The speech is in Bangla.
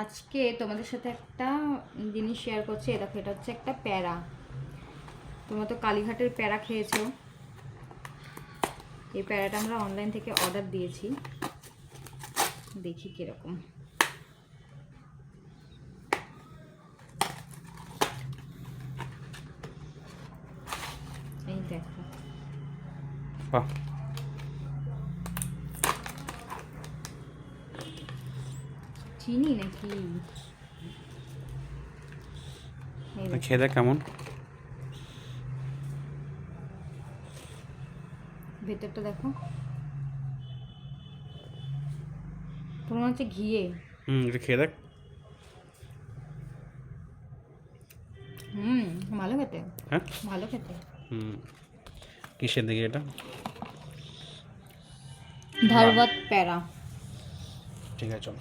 আজকে তোমাদের সাথে একটা জিনিস শেয়ার করছি। দেখো, এটা হচ্ছে একটা প্যারা। তোমরা তো কালীঘাটের প্যারা খেয়েছো। এই প্যারাটা আমরা অনলাইন থেকে অর্ডার দিয়েছি, দেখি কিরকম। এই দেখো, চিনি নাকি? খেয়ে দেখ কেমন। ভেতরটা দেখো, তোমার হচ্ছে ঘিয়ে। এটা খেয়ে দেখ। ভালো খেতে। হ্যাঁ, ভালো খেতে। কিসের দিকে এটা? ধারবাদ প্যারা। ঠিক আছে, চল।